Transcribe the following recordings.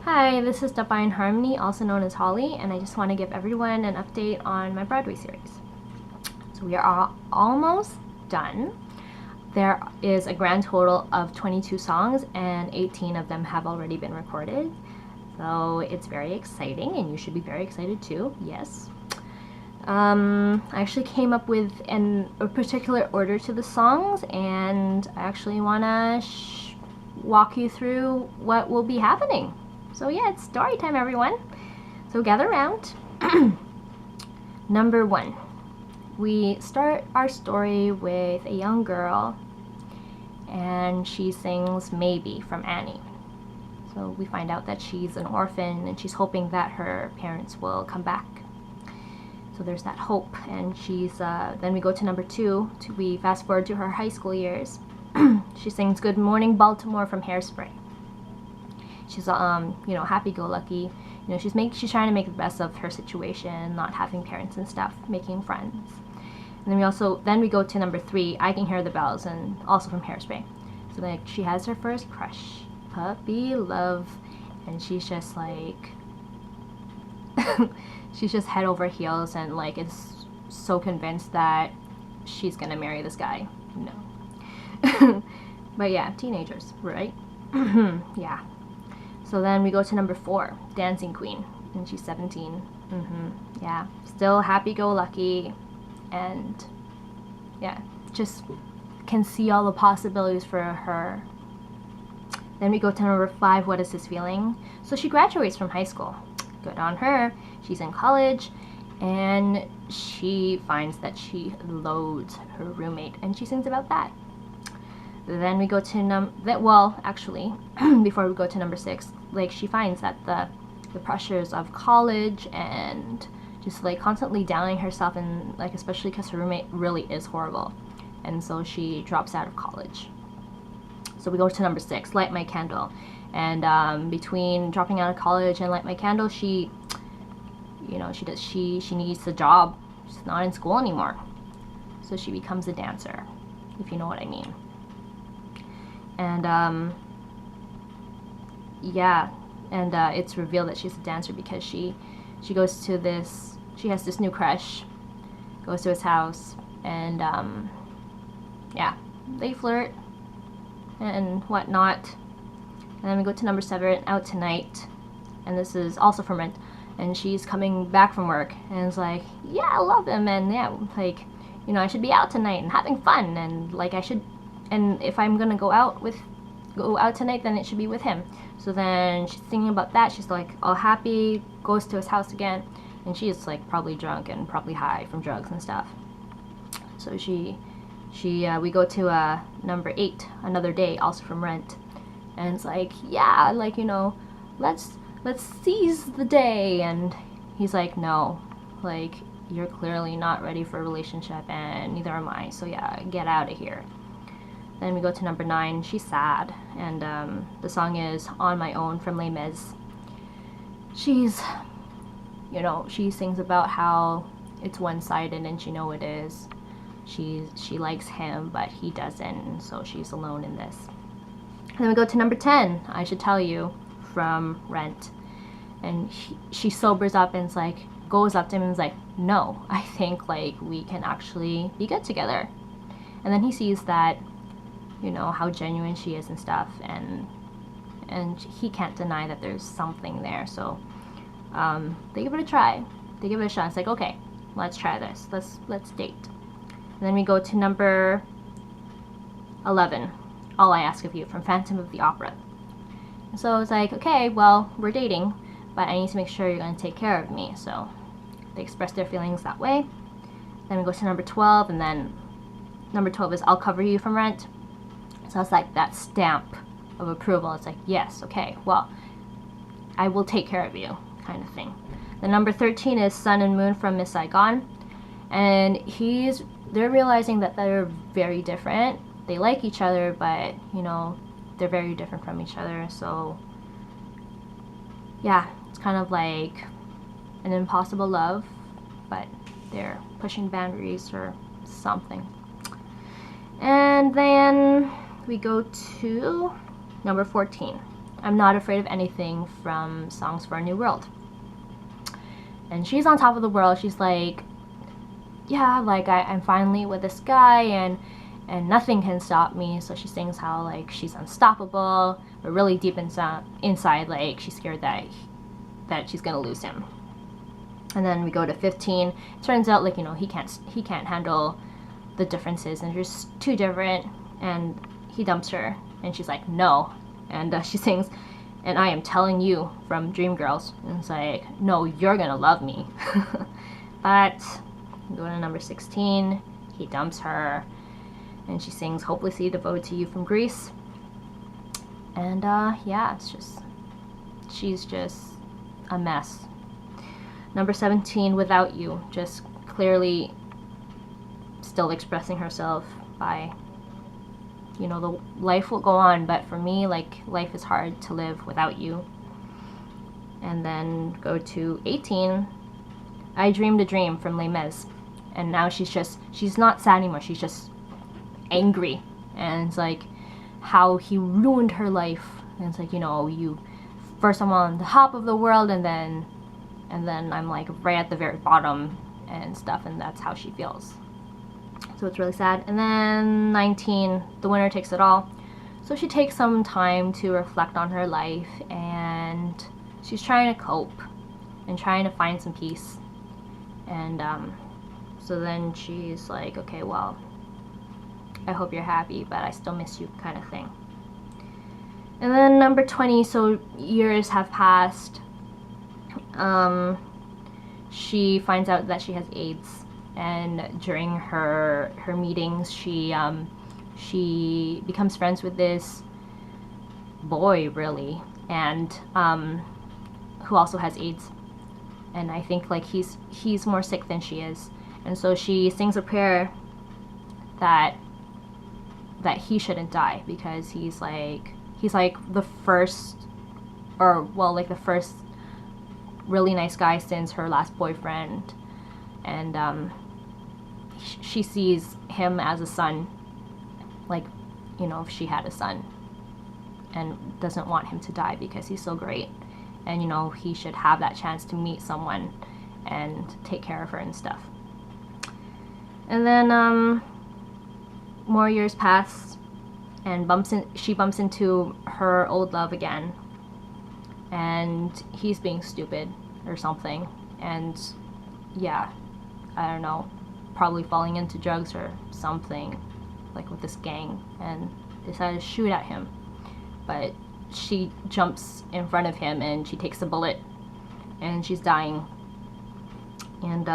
Hi, this is Divine Harmony, also known as Holly, and I just want to give everyone an update on my Broadway series. So we are almost done. There is a grand total of 22 songs, and 18 of them have already been recorded. So it's very exciting, and you should be very excited too, yes. I actually came up with a particular order to the songs, and I actually want to walk you through what will be happening. So yeah, it's story time, everyone. So gather around. Number 1. We start our story with a young girl, and she sings Maybe from Annie. So we find out that she's an orphan, and she's hoping that her parents will come back. So there's that hope, and then we go to number 2. We fast forward to her high school years. She sings Good Morning Baltimore from Hairspray. She's happy-go-lucky. She's trying to make the best of her situation, not having parents and stuff, making friends. And then we go to number 3, I Can Hear the Bells, and also from Hairspray. So she has her first crush, puppy love, and she's just she's just head over heels and is so convinced that she's gonna marry this guy. No. But yeah, teenagers, right? Yeah. So then we go to number 4, Dancing Queen, and she's 17. Yeah, still happy-go-lucky, and yeah, just can see all the possibilities for her. Then we go to number 5, What Is This Feeling? So she graduates from high school. Good on her. She's in college, and she finds that she loathes her roommate, and she sings about that. Then we go to before we go to number 6, she finds that the pressures of college and just constantly downing herself, and especially because her roommate really is horrible, and so she drops out of college. So we go to number 6, Light My Candle, and between dropping out of college and Light My Candle, she needs a job. She's not in school anymore, so she becomes a dancer, if you know what I mean. And it's revealed that she's a dancer because she has this new crush, goes to his house, and they flirt and whatnot. And then we go to number 7, Out Tonight, and this is also from Rent, and she's coming back from work, and it's yeah, I love him, and yeah, I should be out tonight and having fun, and and if I'm gonna go out tonight, then it should be with him. So then she's thinking about that. She's all happy, goes to his house again, and she's probably drunk and probably high from drugs and stuff. So we go to number 8, Another Day, also from Rent, and it's yeah, let's seize the day, and he's no, you're clearly not ready for a relationship, and neither am I. So yeah, get out of here. Then we go to number 9, She's Sad, and the song is On My Own from Les Mis. She sings about how it's one-sided, and it is. She likes him, but he doesn't, and so she's alone in this. And then we go to number 10, I Should Tell You, from Rent, and she sobers up and goes up to him and is no, I think we can actually be good together. And then he sees that how genuine she is and stuff, and he can't deny that there's something there. So they give it a try. They give it a shot. It's okay, let's try this. Let's date. And then we go to number 11, All I Ask of You, from Phantom of the Opera. And so it's okay, well, we're dating, but I need to make sure you're going to take care of me. So they express their feelings that way. Then we go to number 12, and then number 12 is I'll Cover You from Rent. So it's that stamp of approval. It's yes, okay, well, I will take care of you, kind of thing. The number 13 is Sun and Moon from Miss Saigon, and they're realizing that they're very different. They like each other, but they're very different from each other. So yeah, it's kind of an impossible love, but they're pushing boundaries or something. And then we go to number 14, I'm not afraid of anything from Songs for a New World. And she's on top of the world. She's like, yeah, like I'm finally with this guy, and nothing can stop me. So she sings how like she's unstoppable, but really deep inside, like she's scared that she's gonna lose him. And then we go to 15. It turns out like, you know, he can't handle the differences, and they're just too different, and he dumps her, and she's like, no. And she sings, and I am telling you, from Dreamgirls. And it's like, no, you're gonna love me. But go to number 16. He dumps her, and she sings Hopelessly Devoted to You from Greece. And yeah, she's just a mess. Number 17, Without You, just clearly still expressing herself by, you know, the life will go on, but for me, like, life is hard to live without you. And then go to 18, I Dreamed a Dream from Les Mis. And now she's not sad anymore, she's just angry. And it's like how he ruined her life. And it's like, you know, first I'm on the top of the world, and then I'm like right at the very bottom and stuff, and that's how she feels. So it's really sad. And then 19, The Winner Takes It All. So she takes some time to reflect on her life, and she's trying to cope and trying to find some peace. And so then she's like, okay, well, I hope you're happy, but I still miss you, kind of thing. And then number 20, so years have passed. She finds out that she has AIDS, and during her meetings, she becomes friends with this boy, really, and who also has AIDS. And I think like he's more sick than she is, and so she sings a prayer that he shouldn't die, because he's like the first, or well, like the first really nice guy since her last boyfriend. And she sees him as a son, like, you know, if she had a son, and doesn't want him to die because he's so great, and you know, he should have that chance to meet someone and take care of her and stuff. And then more years pass, and she bumps into her old love again, and he's being stupid or something, and yeah, I don't know, probably falling into drugs or something, like with this gang, and decided to shoot at him. But she jumps in front of him, and she takes a bullet, and she's dying. And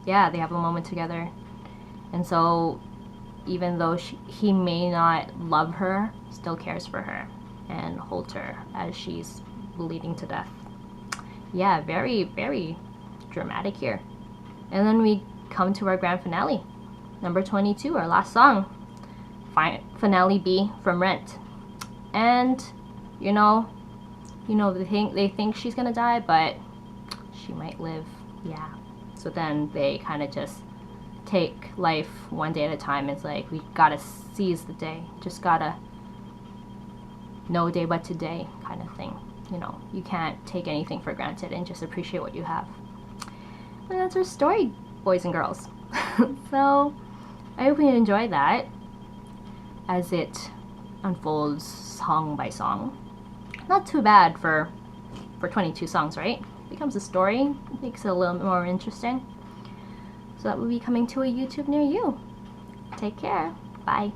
yeah, they have a moment together. And so even though he may not love her, still cares for her and holds her as she's bleeding to death. Yeah, very, very dramatic here. And then we come to our grand finale, number 22, our last song, Finale B from Rent. And you know they think she's gonna die, but she might live. Yeah. So then they kind of just take life one day at a time. It's like, we gotta seize the day, just gotta no day but today, kind of thing. You know, you can't take anything for granted, and just appreciate what you have. And that's our story, boys and girls. So I hope you enjoy that as it unfolds song by song. Not too bad for 22 songs, right? Becomes a story, makes it a little bit more interesting. So that will be coming to a YouTube near you. Take care. Bye.